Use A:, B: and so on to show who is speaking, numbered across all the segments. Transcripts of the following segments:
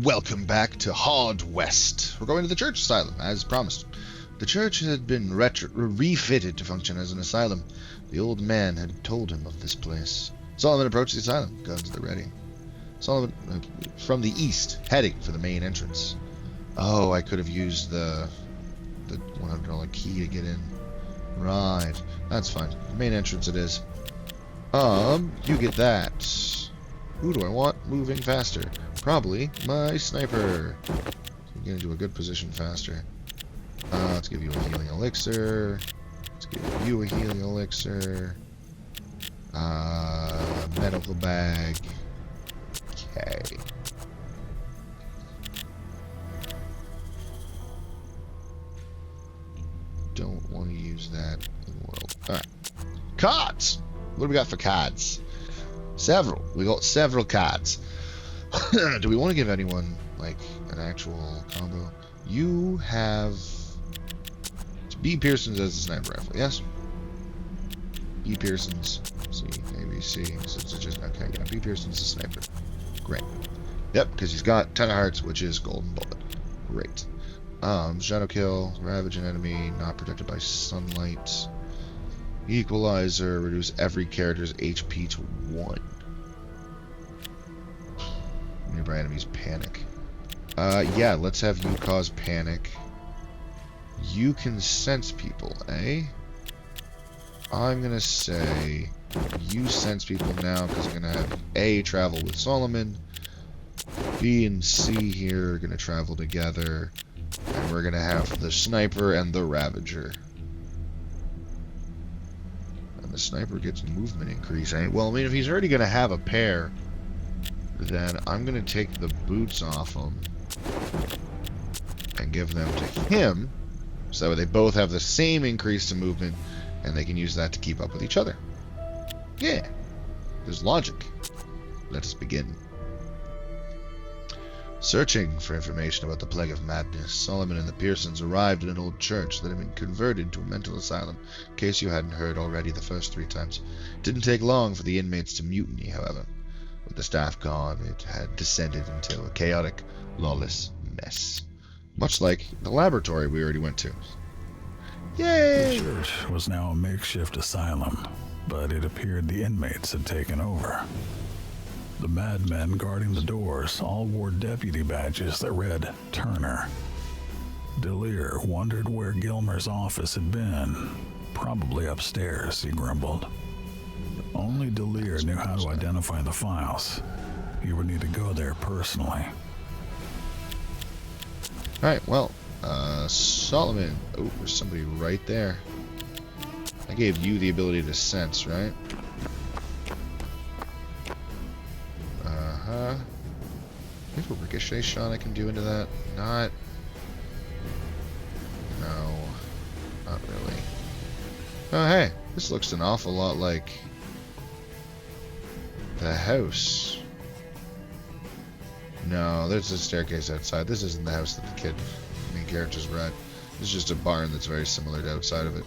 A: Welcome back to Hard West. We're going to the church asylum, as promised. The church had been refitted to function as an asylum. The old man had told him of this place. Solomon approached the asylum, guns at the ready. Solomon, from the east, heading for the main entrance. Oh, I could have used the $100 key to get in. Right, that's fine. The main entrance it is. You get that. Who do I want moving faster? Probably my sniper. I'm gonna do a good position faster. Let's give you a healing elixir. Let's give you a healing elixir. Medical bag. Okay. Don't want to use that in the world. Alright. Cards! What do we got for cards? Several. We got several cards. Do we want to give anyone, like, an actual combo? You have... B. Pearson's as a sniper rifle, yes? B. Pearson's. C. A, B, C. So it's just... Okay, yeah. B. Pearson's a sniper. Great. Yep, because he's got 10 of hearts, which is golden bullet. Great. Shadow kill. Ravage an enemy. Not protected by sunlight. Equalizer. Reduce every character's HP to 1. Nearby enemies panic. Yeah, let's have you cause panic. You can sense people, eh? I'm gonna say you sense people now because I'm gonna have A, travel with Solomon. B and C here are gonna travel together. And we're gonna have the sniper and the Ravager. And the sniper gets movement increase, eh? Well, I mean, if he's already gonna have a pair, then I'm going to take the boots off him and give them to him, so that way they both have the same increase to movement, and they can use that to keep up with each other. Yeah, there's logic. Let us begin. Searching for information about the Plague of Madness, Solomon and the Pearsons arrived at an old church that had been converted to a mental asylum, in case you hadn't heard already the first 3 times. It didn't take long for the inmates to mutiny, however. With the staff gone, it had descended into a chaotic, lawless mess. Much like the laboratory we already went to. Yay!
B: The church was now a makeshift asylum, but it appeared the inmates had taken over. The madmen guarding the doors all wore deputy badges that read Turner. Delir wondered where Gilmer's office had been. Probably upstairs, he grumbled. Only Delir knew how to identify the files. He would need to go there personally.
A: Alright, well, Solomon. Oh, there's somebody right there. I gave you the ability to sense, right? Uh-huh. There's a ricochet shot I can do into that. Not... No. Not really. Oh, hey. This looks an awful lot like... the house. No, there's a staircase outside. This isn't the house that the kid, main character's were at. This is just a barn that's very similar to outside of it.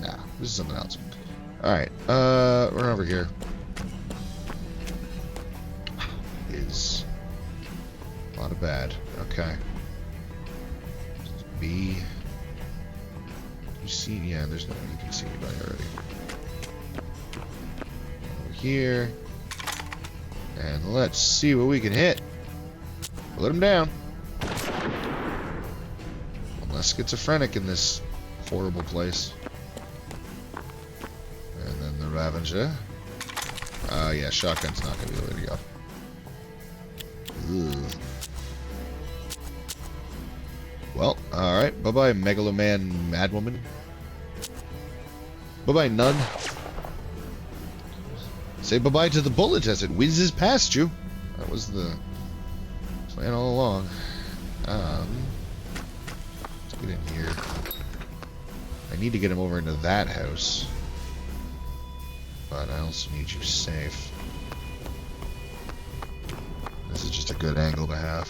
A: Nah, this is something else. Alright, we're over here. Is a lot of bad. Okay. B. You see, yeah, there's no, you can see anybody already. Here, and let's see what we can hit. Let him down. I'm less schizophrenic in this horrible place. And then the Ravager. Yeah, shotgun's not gonna be the way to go. Ugh. Well, alright. Bye-bye, Megaloman Madwoman. Bye-bye, Nun. Say bye-bye to the bullet as it whizzes past you. That was the plan all along. Let's get in here. I need to get him over into that house. But I also need you safe. This is just a good angle to have.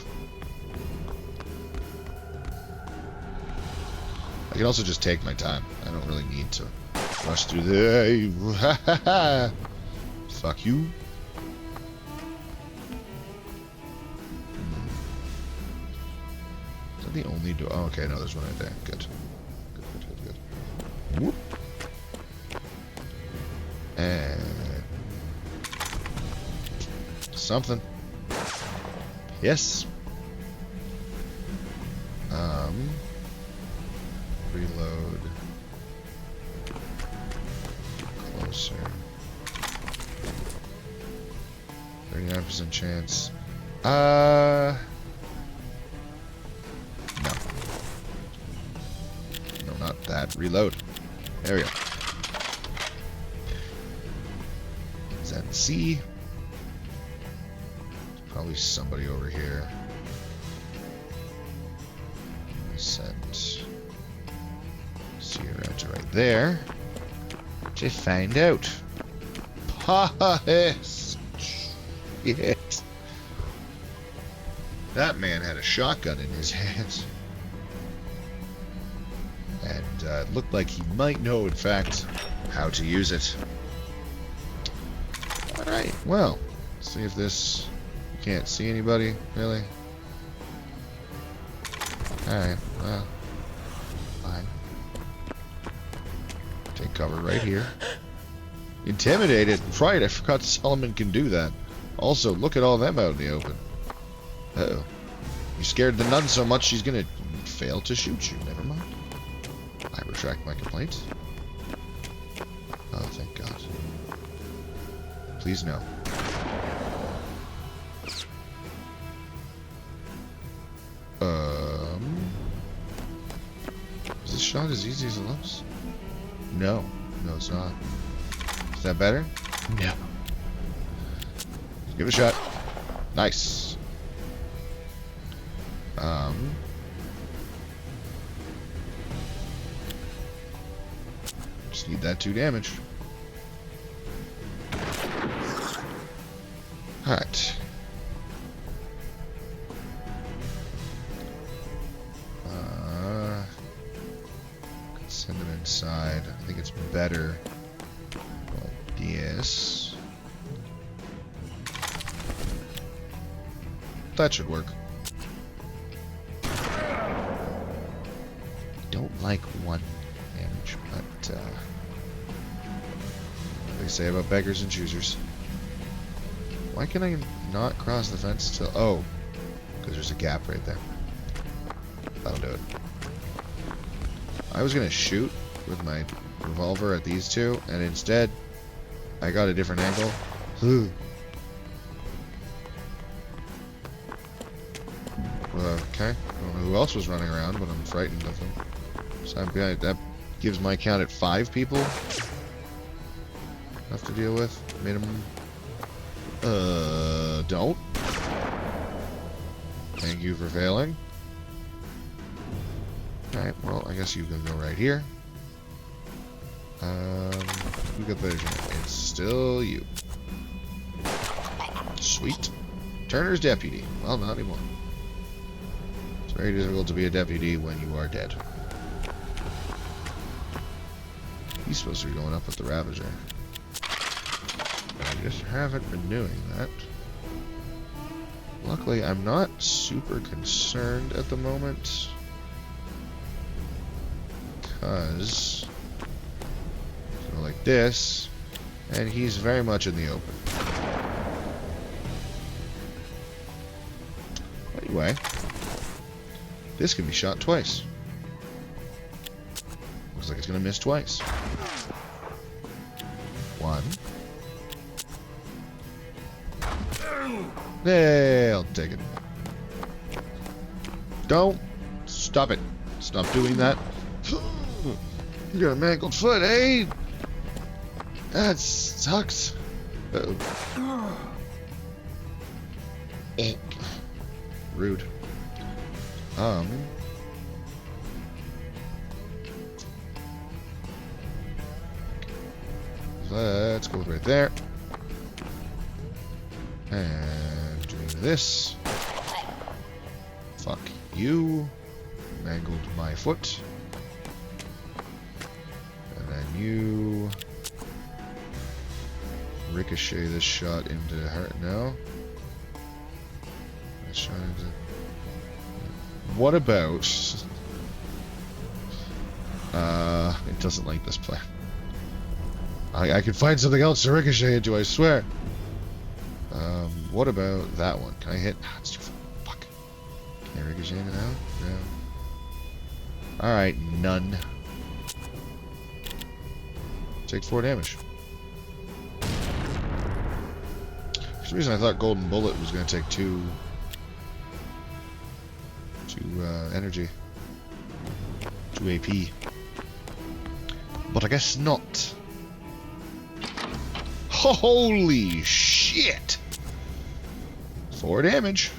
A: I can also just take my time. I don't really need to rush through the... Fuck you. the only door? Oh, okay, no, there's one right there. Good. Good. Whoop. And something. Yes. Reload. Closer. 39% chance. No. No, not that. Reload. There we go. ZC. Probably somebody over here. Send. See your router right there. To find out. Yes. Shit. That man had a shotgun in his hands. And it looked like he might know, in fact, how to use it. Alright, well, let's see if this... You can't see anybody, really? Alright, well, fine. Take cover right here. Intimidated. Right, I forgot Solomon can do that. Also, look at all them out in the open. Uh-oh. You scared the nun so much she's gonna fail to shoot you. Never mind. I retract my complaint. Oh, thank God. Please no. Is this shot as easy as it looks? No. No, it's not. Is that better? No. Give it a shot. Nice. Just need that 2 damage. Alright. Send them inside. I think it's better like this. That should work. Don't like 1 damage, but what do they say about beggars and choosers? Why can I not cross the fence still? Oh, because there's a gap right there. That'll do it. I was gonna shoot with my revolver at these two, and instead, I got a different angle. Okay. I don't know who else was running around, but I'm frightened of them. So that gives my count at 5 people. Have to deal with. Minimum. Don't. Thank you for failing. Alright, well, I guess you can go right here. Who got better than it's still you. Sweet. Turner's deputy. Well, not anymore. It's very difficult to be a deputy when you are dead. He's supposed to be going up with the Ravager. But I just haven't been doing that. Luckily, I'm not super concerned at the moment. Because go like this, and he's very much in the open. Anyway, this can be shot twice. Looks like it's gonna miss twice. 1. Hey, I'll take it. Don't stop it. Stop doing that. You got a mangled foot, eh? That sucks. Uh-oh. Rude. Let's go right there. And doing this. Fuck you. Mangled my foot. And then you ricochet this shot into her. No. That shot into. What about... it doesn't like this plan. I could find something else to ricochet into, I swear. What about that one? Can I hit? Ah, it's too far. Fuck. Can I ricochet it out? No. Alright, none. Take 4 damage. For some reason I thought Golden Bullet was going to take 2 energy. 2 AP. But I guess not. Holy shit! 4 damage.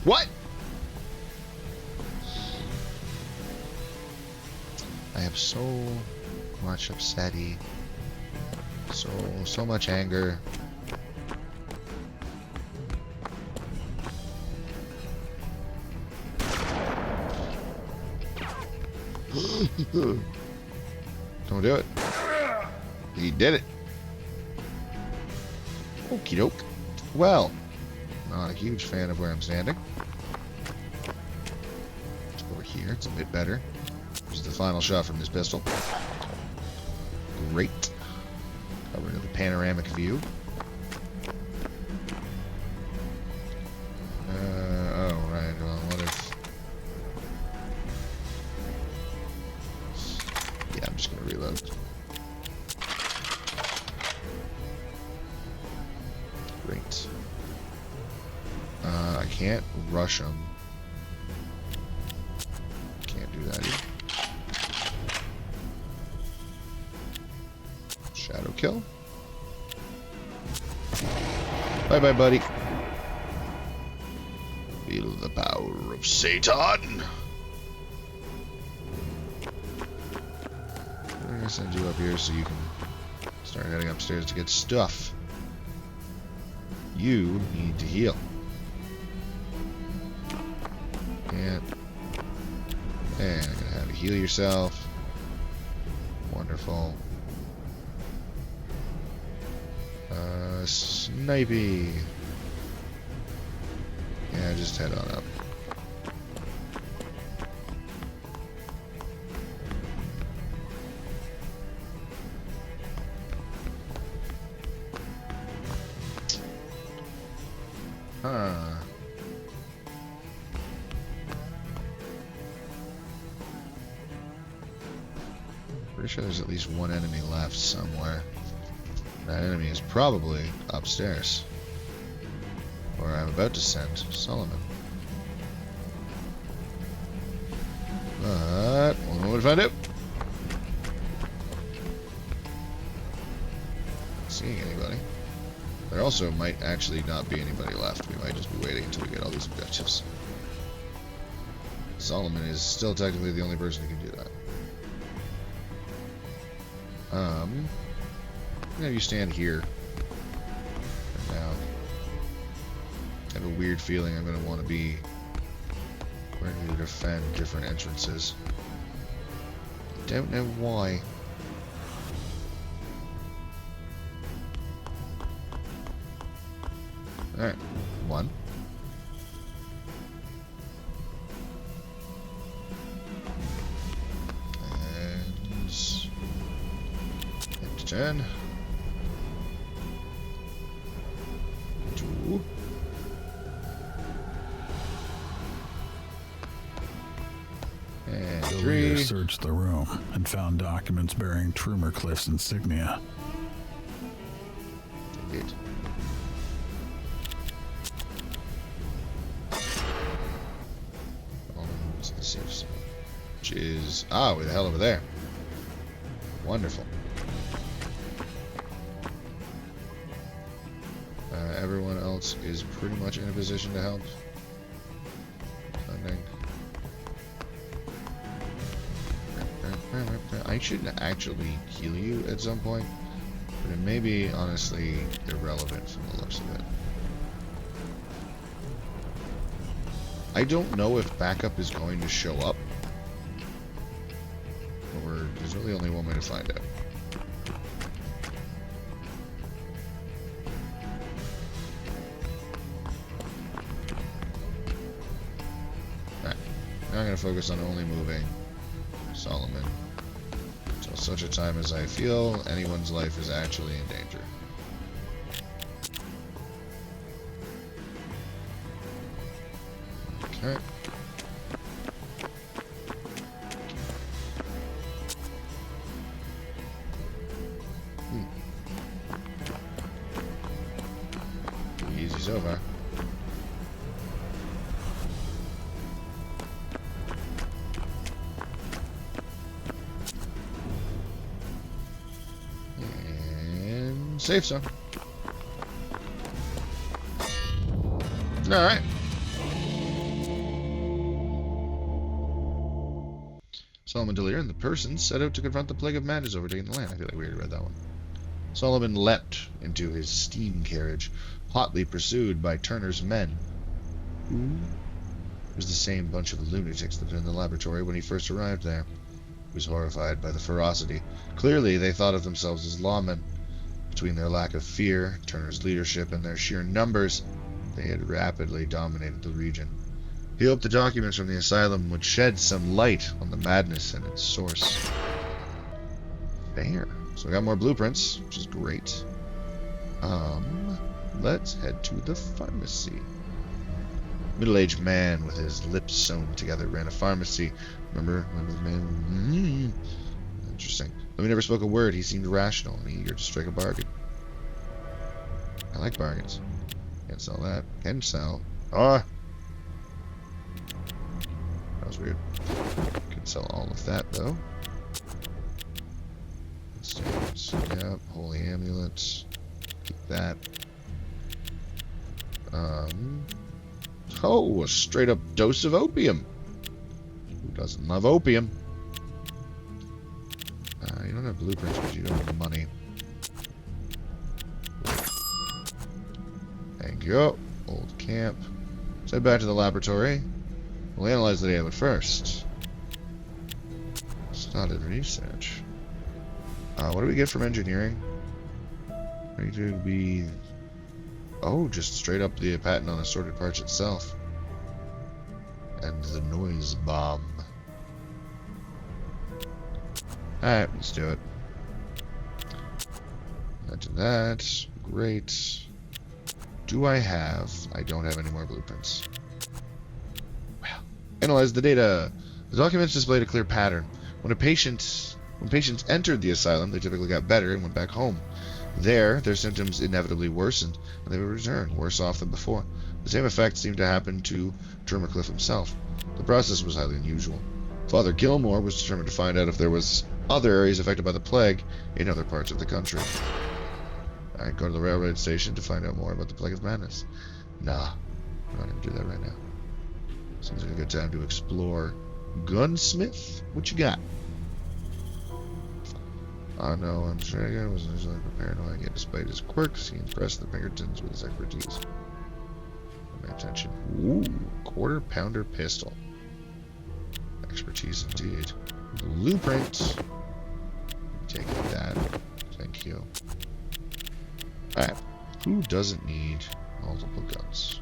A: What? I have so much upsetty. So much anger. Don't do it. He did it. Okie doke. Well, not a huge fan of where I'm standing. Let's go over here. It's a bit better. This is the final shot from this pistol. Great. Covering the panoramic view. Oh, right. Well, what if... Yeah, I'm just going to reload. Great. I can't rush them. Can't do that either. Shadow kill. Bye-bye, buddy. Feel the power of Satan. I'm gonna send you up here so you can start heading upstairs to get stuff. You need to heal. And I'm gonna have you heal yourself. Wonderful. Snipey. Yeah, just head on up. Huh. Pretty sure there's at least one enemy left somewhere. That enemy is probably upstairs. Where I'm about to send Solomon. But one moment to find out. Not seeing anybody. There also might actually not be anybody left. We might just be waiting until we get all these objectives. Solomon is still technically the only person who can do that. I'm gonna have you stand here for now. I have a weird feeling I'm gonna want to be ready to defend different entrances. I don't know why. Alright, 1. And 10. 2. And
B: The
A: 3.
B: leader searched the room and found documents bearing Trumercliff's insignia.
A: Indeed. Which is... Ah, where the hell over there? Wonderful. Everyone else is pretty much in a position to help. Funding. I should actually heal you at some point, but it may be honestly irrelevant from the looks of it. I don't know if backup is going to show up find out. Alright. Now I'm going to focus on only moving Solomon until such a time as I feel anyone's life is actually in danger. Okay. Easy so far. And safe zone. Alright. Solomon Delir and the persons set out to confront the plague of madness overtaking the land. I feel like we already read that one. Solomon leapt into his steam carriage, hotly pursued by Turner's men. It was the same bunch of lunatics that were in the laboratory when he first arrived there. He was horrified by the ferocity. Clearly, they thought of themselves as lawmen. Between their lack of fear, Turner's leadership, and their sheer numbers, they had rapidly dominated the region. He hoped the documents from the asylum would shed some light on the madness and its source. Fair. So we got more blueprints, which is great. Let's head to the pharmacy. Middle-aged man with his lips sewn together ran a pharmacy. Remember the man? Interesting. Though he never spoke a word, he seemed rational and eager to strike a bargain. I like bargains. Can't sell that. Can sell. Ah! That was weird. Can sell all of that, though. Yep, holy amulet. Keep that. Oh, a straight up dose of opium. Who doesn't love opium? You don't have blueprints because you don't have money. Thank you. Old camp. Let's head back to the laboratory. We'll analyze the data, but first. Started research. What do we get from engineering? Ready to be... Oh, just straight up the patent on assorted parts itself. And the noise bomb. Alright, let's do it. Imagine that. Great. Do I have... I don't have any more blueprints. Well, analyze the data. The documents displayed a clear pattern. When patients entered the asylum, they typically got better and went back home. There, their symptoms inevitably worsened, and they would return, worse off than before. The same effect seemed to happen to Drummercliff himself. The process was highly unusual. Father Gilmore was determined to find out if there was other areas affected by the plague in other parts of the country. I'd go to the railroad station to find out more about the plague of madness. Nah, I'm not going to do that right now. Seems like a good time to explore. Gunsmith? What you got? No, I'm sure I was initially prepared, knowing yet despite his quirks, he impressed the Pinkertons with his expertise. My attention. Ooh, quarter-pounder pistol. Expertise indeed. Blueprint. Take that. Thank you. Alright. Who doesn't need multiple guns?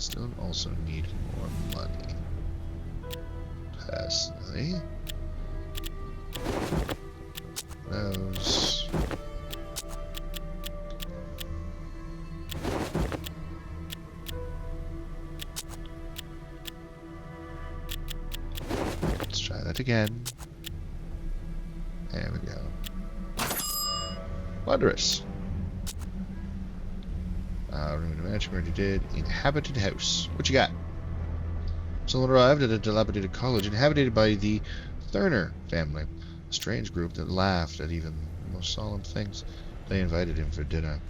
A: Still also need more money. Personally. Those. Let's try that again. There we go. Wondrous. Room to match, already did. Inhabited house. What you got? Someone arrived at a dilapidated college inhabited by the Thurner family. A strange group that laughed at even the most solemn things. They invited him for dinner.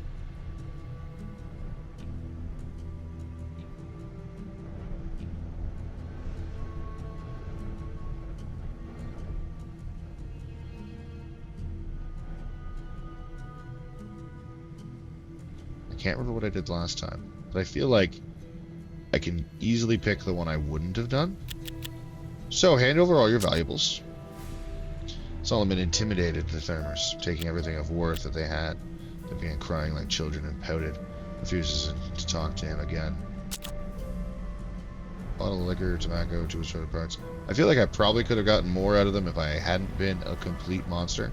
A: I can't remember what I did last time, but I feel like I can easily pick the one I wouldn't have done. So, hand over all your valuables. Solomon intimidated the farmers, taking everything of worth that they had. They began crying like children and pouted, refuses to talk to him again. Bottle of liquor, tobacco, 2 assorted parts. I feel like I probably could have gotten more out of them if I hadn't been a complete monster.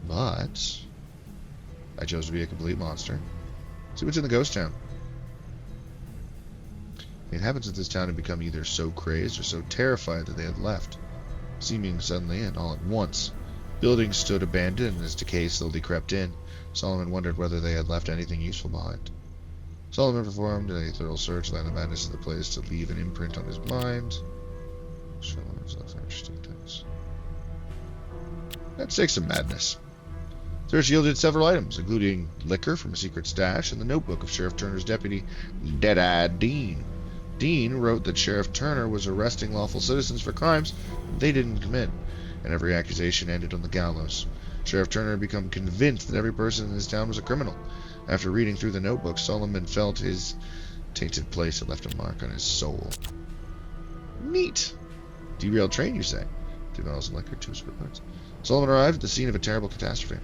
A: But I chose to be a complete monster. See what's in the ghost town. The inhabitants of this town had become either so crazed or so terrified that they had left, seeming suddenly and all at once. Buildings stood abandoned, and as decay slowly crept in, Solomon wondered whether they had left anything useful behind. Solomon performed a thorough search, allowing the madness of the place to leave an imprint on his mind. Show himself interesting things. Let's take some madness. Search yielded several items, including liquor from a secret stash and the notebook of Sheriff Turner's deputy, Dead-Eye Dean. Dean wrote that Sheriff Turner was arresting lawful citizens for crimes they didn't commit, and every accusation ended on the gallows. Sheriff Turner had become convinced that every person in his town was a criminal. After reading through the notebook, Solomon felt his tainted place had left a mark on his soul. Neat! Derailed train, you say? 2 bottles of liquor, 2 assorted parts. Solomon arrived at the scene of a terrible catastrophe.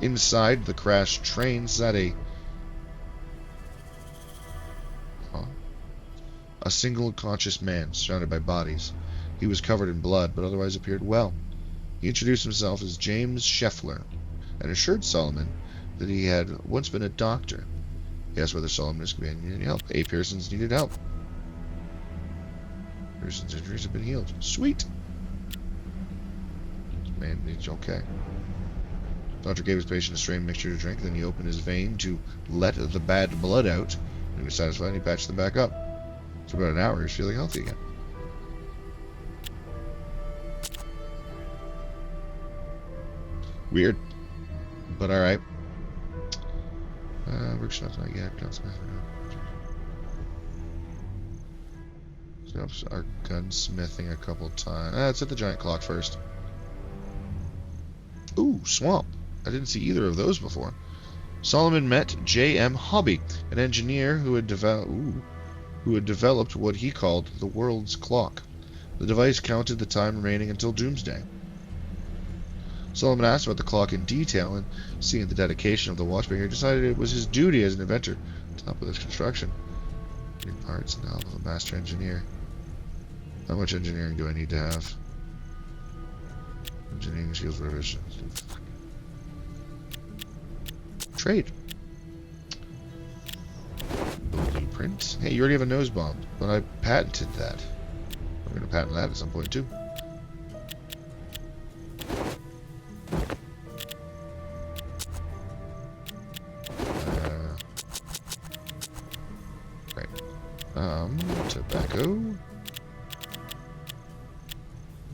A: Inside the crashed train sat a single unconscious man, surrounded by bodies. He was covered in blood, but otherwise appeared well. He introduced himself as James Scheffler, and assured Solomon that he had once been a doctor. He asked whether Solomon's companion needed any help. A. Pearson's needed help. Pearson's injuries have been healed. Sweet! Man, he's okay. Doctor gave his patient a strange mixture to drink, then he opened his vein to let the bad blood out. When he was satisfied, he patched them back up. For about an hour, he was feeling healthy again. Weird, but alright. Workshop's not yet. So our gunsmithing a couple times. Let's hit the giant clock first. Ooh, swamp. I didn't see either of those before. Solomon met J.M. Hobby, an engineer who had developed what he called the world's clock. The device counted the time remaining until doomsday. Solomon asked about the clock in detail, and seeing the dedication of the watchmaker, he decided it was his duty as an inventor to help with its construction. Need parts and the help of a master engineer. How much engineering do I need to have? Engineering skills revision. Trade. Blueprint. Hey, you already have a nose bomb, but I patented that. I'm going to patent that at some point too. Tobacco.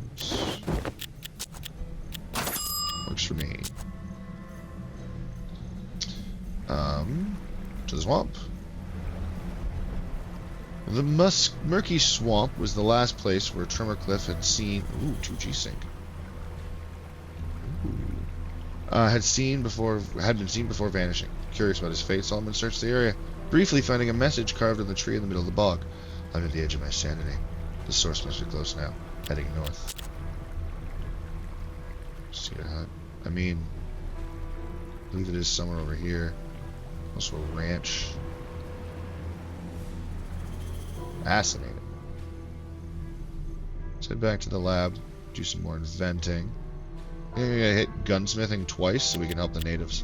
A: Oops. Works for me. To the swamp. The murky swamp was the last place where Trimmercliff had seen... Ooh, 2G sync. Had been seen before vanishing. Curious about his fate, Solomon searched the area, briefly finding a message carved in the tree in the middle of the bog. I'm at the edge of my sanity. The source must be close now. Heading north. See a hut. I mean, I believe it is somewhere over here. Also a ranch. Fascinating. Let's head back to the lab. Do some more inventing. I'm gonna hit gunsmithing twice so we can help the natives.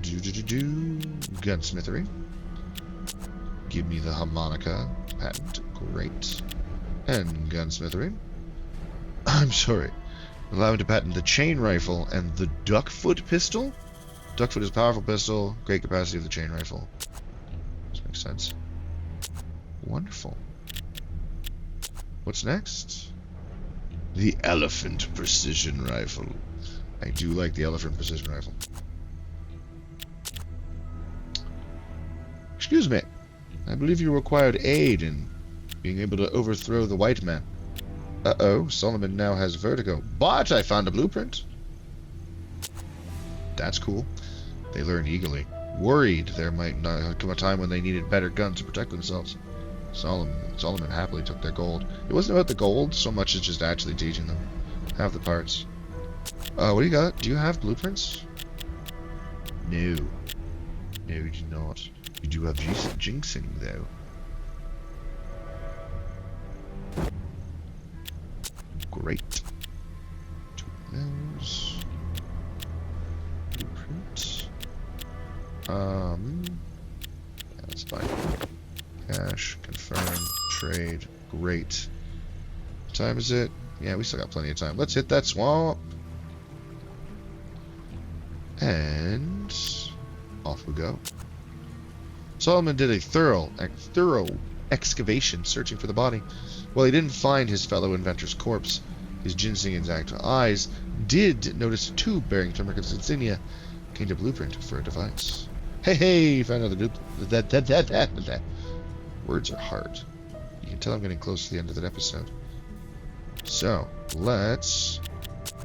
A: Gunsmithery. Give me the harmonica patent. Great. And gunsmithery. I'm sorry. Allow me to patent the chain rifle and the duckfoot pistol. Duckfoot is a powerful pistol. Great capacity of the chain rifle. This makes sense. Wonderful. What's next? The elephant precision rifle. I do like the elephant precision rifle. Excuse me. I believe you required aid in being able to overthrow the white man. Uh-oh, Solomon now has vertigo. But I found a blueprint. That's cool. They learned eagerly. Worried there might not come a time when they needed better guns to protect themselves. Solomon happily took their gold. It wasn't about the gold so much as just actually teaching them. Have the parts. What do you got? Do you have blueprints? No. No, you do not. You do have jinxing, though. Great. Two of those. Blueprint. Yeah, that's fine. Cash, confirm, trade. Great. What time is it? Yeah, we still got plenty of time. Let's hit that swamp. And off we go. Solomon did a thorough excavation searching for the body. While he didn't find his fellow inventor's corpse, his ginseng exact eyes did notice a tube bearing Turmerica's insignia, contained a blueprint for a device. Hey, found another duplicate. Words are hard. You can tell I'm getting close to the end of that episode. So, let's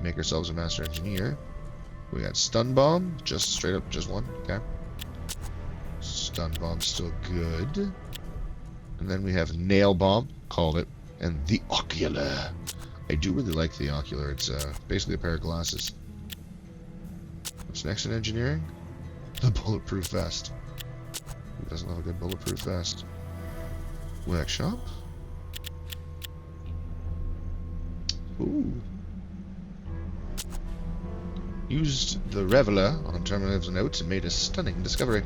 A: make ourselves a master engineer. We got stun bomb, just straight up, just one. Okay. Stun bomb, still good. And then we have nail bomb, called it, and the ocular. I do really like the ocular. It's basically a pair of glasses. What's next in engineering? The bulletproof vest. Who doesn't have a good bulletproof vest? Workshop. Ooh. Used the Reveler on Terminal's notes and made a stunning discovery.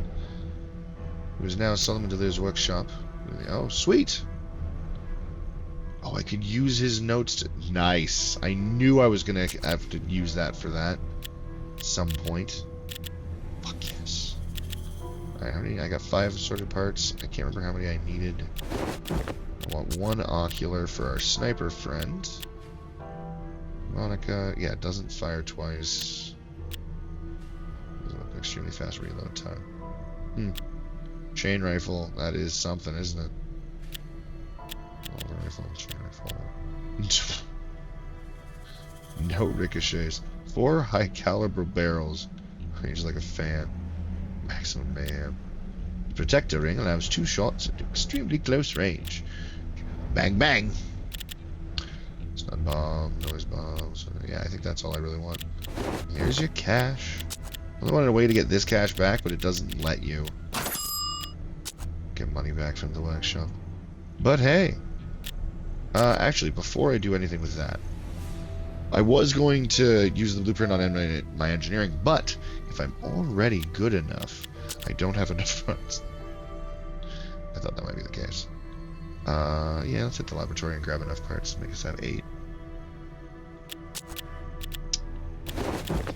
A: It was now Solomon Delir's workshop. Oh, sweet! Oh, I could use his notes to... Nice. I knew I was gonna have to use that for that. At some point. Fuck yes. Alright, how many? I got 5 assorted parts. I can't remember how many I needed. I want 1 ocular for our sniper friend. Monica, yeah, it doesn't fire twice. Extremely fast reload time. Chain rifle, that is something, isn't it? Rifle, chain rifle. No ricochets. 4 high caliber barrels. Range like a fan. Maximum mayhem. The protector ring allows 2 shots at extremely close range. Bang bang. Stun bomb, noise bombs. Yeah, I think that's all I really want. Here's your cash. I really wanted a way to get this cash back, but it doesn't let you get money back from the workshop. But hey, actually, before I do anything with that, I was going to use the blueprint on my engineering, but if I'm already good enough, I don't have enough funds. I thought that might be the case. Yeah, let's hit the laboratory and grab enough parts to make us have 8.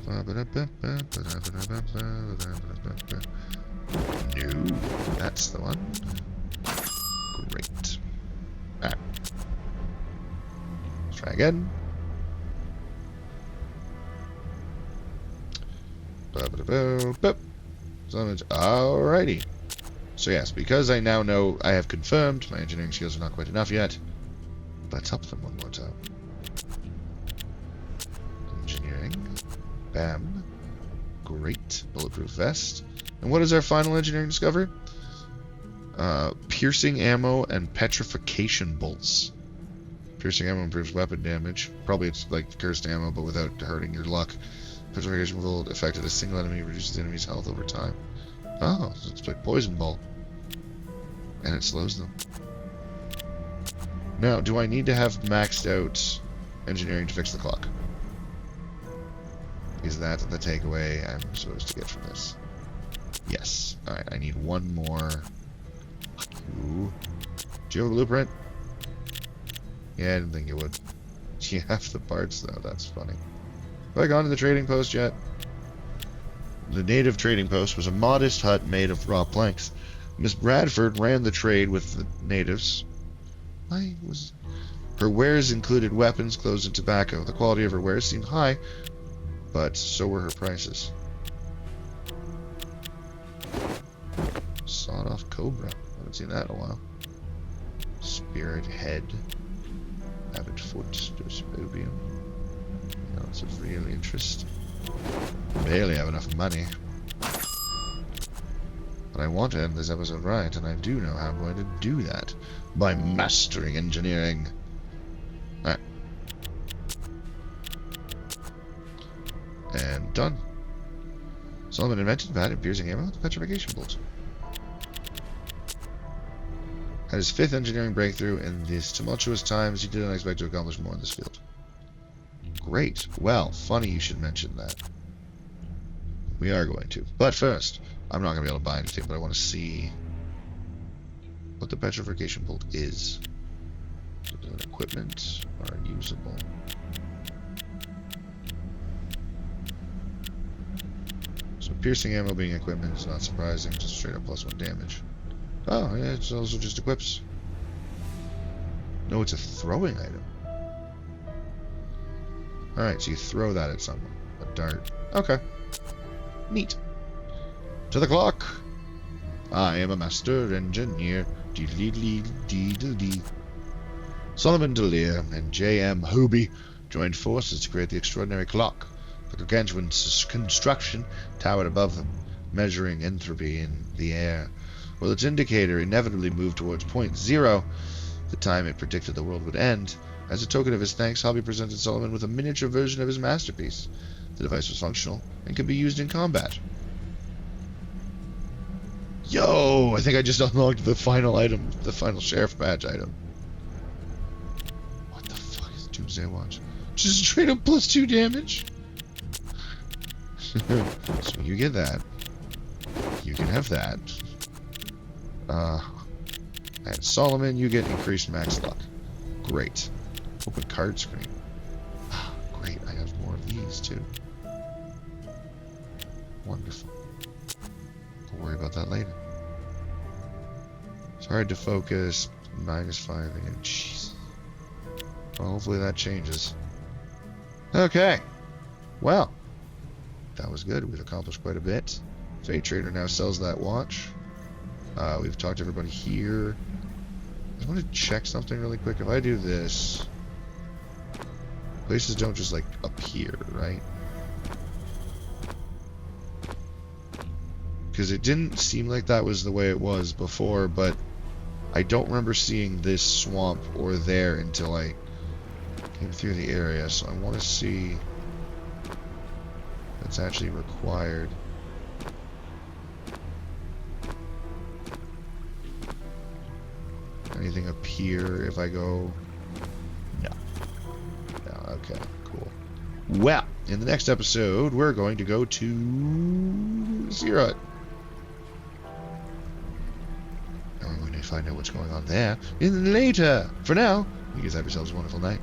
A: No, that's the one. Great. Alright. Let's try again. Alrighty. So yes, because I now know I have confirmed my engineering skills are not quite enough yet, let's up them one more time. Engineering. Bam. Great. Bulletproof vest. And what is our final engineering discovery? Piercing ammo and petrification bolts. Piercing ammo improves weapon damage. Probably it's like cursed ammo, but without hurting your luck. Petrification bolt affected a single enemy, reduces the enemy's health over time. Oh, so it's like poison bolt. And it slows them. Now, do I need to have maxed out engineering to fix the clock? Is that the takeaway I'm supposed to get from this? Yes. Alright, I need 1 more. Ooh. Do you have a blueprint? Yeah, I didn't think you would. Do you have the parts, though? That's funny. Have I gone to the trading post yet? The native trading post was a modest hut made of raw planks. Miss Bradford ran the trade with the natives. Her wares included weapons, clothes, and tobacco. The quality of her wares seemed high, but so were her prices. Sawed-off cobra. Haven't seen that in a while. Spirit head. Avid foot. Dosibobium. That's of real interest. Barely have enough money. But I want to end this episode right, and I do know how I'm going to do that. By mastering engineering. Alright. And done. Solomon invented bad and piercing ammo with petrification bolt. Had his 5th engineering breakthrough in these tumultuous times, he did not expect to accomplish more in this field. Great. Well, funny you should mention that. We are going to. But first, I'm not going to be able to buy anything, but I want to see what the petrification bolt is. Is it equipment or usable? So piercing ammo being equipment is not surprising, just straight up +1 damage. Oh, yeah, it's also just equips. No, it's a throwing item. Alright, so you throw that at someone. A dart. Okay. Neat. To the clock. I am a master engineer. Dee-dee-dee-dee-dee-dee. Solomon D'Elia and J.M. Hobie joined forces to create the extraordinary clock. The gargantuan construction towered above them, measuring entropy in the air. While its indicator inevitably moved towards point 0, the time it predicted the world would end. As a token of his thanks, Hobby presented Solomon with a miniature version of his masterpiece. The device was functional and could be used in combat. Yo! I think I just unlocked the final item, the final sheriff badge item. What the fuck is Doomsday Watch? Just straight up +2 damage? So you get that. You can have that. And Solomon, you get increased max luck. Great. Open card screen. Great, I have more of these too. Wonderful. We'll worry about that later. It's hard to focus. -5 again. Jeez. Well, hopefully that changes. Okay. Well, that was good. We've accomplished quite a bit. Fate Trader now sells that watch. We've talked to everybody here. I just want to check something really quick. If I do this, places don't just like appear, right? Because it didn't seem like that was the way it was before, but I don't remember seeing this swamp or there until I came through the area, so I want to see that's actually required. Anything appear if I go? No. No, okay, cool. Well, in the next episode, we're going to go to Zero. And we're going to find out what's going on there in later. For now, you guys have yourselves a wonderful night.